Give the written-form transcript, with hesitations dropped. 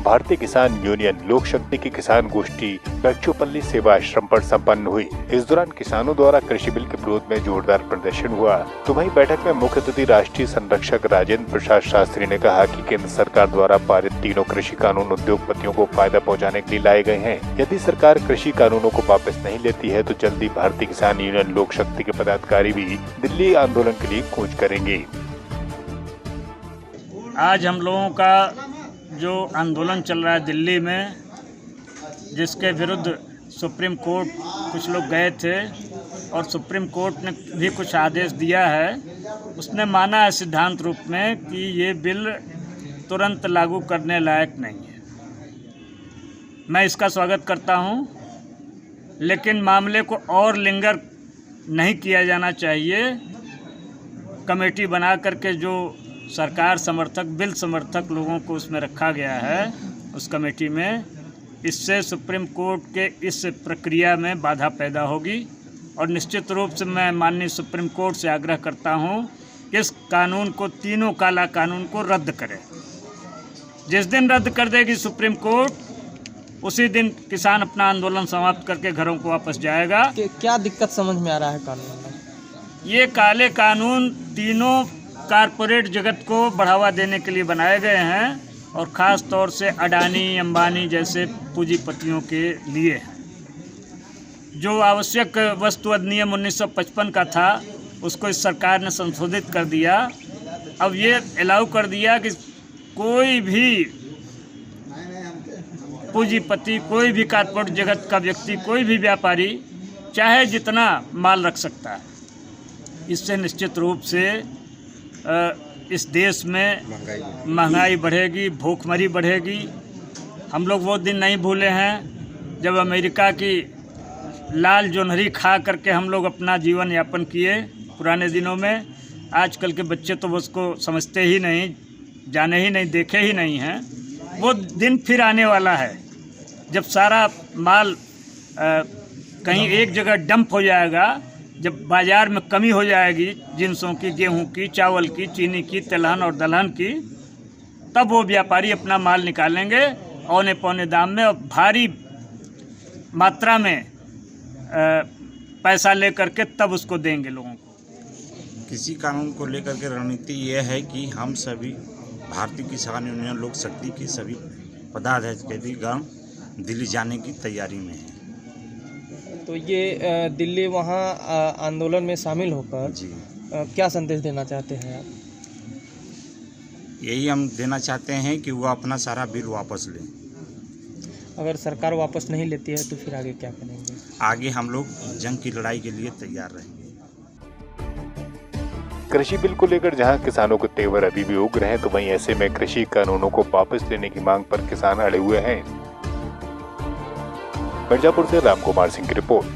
भारतीय किसान यूनियन लोक शक्ति की किसान गोष्ठी बच्चोपल्ली सेवा आश्रम पर संपन्न हुई। इस दौरान किसानों द्वारा कृषि बिल के विरोध में जोरदार प्रदर्शन हुआ। तो वहीं बैठक में मुख्य अतिथि राष्ट्रीय संरक्षक राजेंद्र प्रसाद शास्त्री ने कहा कि केंद्र सरकार द्वारा पारित तीनों कृषि कानून उद्योगपतियों को फायदा पहुँचाने के लिए लाए गए हैं। यदि सरकार कृषि कानूनों को वापस नहीं लेती है तो जल्दी भारतीय किसान यूनियन लोक शक्ति के पदाधिकारी भी दिल्ली आंदोलन के लिए कूच करेंगे। आज हम लोगों का जो आंदोलन चल रहा है दिल्ली में, जिसके विरुद्ध सुप्रीम कोर्ट कुछ लोग गए थे और सुप्रीम कोर्ट ने भी कुछ आदेश दिया है। उसने माना है सिद्धांत रूप में कि ये बिल तुरंत लागू करने लायक नहीं है। मैं इसका स्वागत करता हूँ, लेकिन मामले को और लिंगर नहीं किया जाना चाहिए। कमेटी बना करके जो सरकार समर्थक, बिल समर्थक लोगों को उसमें रखा गया है, उस कमेटी में, इससे सुप्रीम कोर्ट के इस प्रक्रिया में बाधा पैदा होगी। और निश्चित रूप से मैं माननीय सुप्रीम कोर्ट से आग्रह करता हूं कि इस कानून को, तीनों काला कानून को रद्द करें। जिस दिन रद्द कर देगी सुप्रीम कोर्ट, उसी दिन किसान अपना आंदोलन समाप्त करके घरों को वापस जाएगा। क्या दिक्कत समझ में आ रहा है कानून में? ये काले कानून तीनों कारपोरेट जगत को बढ़ावा देने के लिए बनाए गए हैं और ख़ास तौर से अडानी, अंबानी जैसे पूंजीपतियों के लिए हैं। जो आवश्यक वस्तु अधिनियम 1955 का था, उसको इस सरकार ने संशोधित कर दिया। अब ये अलाउ कर दिया कि कोई भी पूंजीपति, कोई भी कारपोरेट जगत का व्यक्ति, कोई भी व्यापारी चाहे जितना माल रख सकता है। इससे निश्चित रूप से इस देश में महंगाई बढ़ेगी, भूखमरी बढ़ेगी। हम लोग वो दिन नहीं भूले हैं जब अमेरिका की लाल जोनहरी खा करके हम लोग अपना जीवन यापन किए पुराने दिनों में। आजकल के बच्चे तो उसको समझते ही नहीं, जाने ही नहीं, देखे ही नहीं हैं। वो दिन फिर आने वाला है जब सारा माल कहीं एक जगह डंप हो जाएगा, जब बाज़ार में कमी हो जाएगी जिनसों की, गेहूं की, चावल की, चीनी की, तिलहन और दलहन की, तब वो व्यापारी अपना माल निकालेंगे औने पौने दाम में और भारी मात्रा में पैसा ले करके तब उसको देंगे लोगों को। किसी कानून को लेकर के रणनीति ये है कि हम सभी भारतीय किसान यूनियन लोक शक्ति की सभी पदाधिकारीगण दिल्ली जाने की तैयारी में हैं। तो ये दिल्ली वहाँ आंदोलन में शामिल होकर जी क्या संदेश देना चाहते हैं आप? यही हम देना चाहते हैं कि वो अपना सारा बिल वापस लें। अगर सरकार वापस नहीं लेती है तो फिर आगे क्या करेंगे? आगे हम लोग जंग की लड़ाई के लिए तैयार रहेंगे। कृषि बिल को लेकर जहां किसानों के तेवर अभी भी उग्र हैं, तो वहीं ऐसे में कृषि कानूनों को वापस लेने की मांग पर किसान अड़े हुए हैं। मिर्जापुर से राम कुमार सिंह की रिपोर्ट।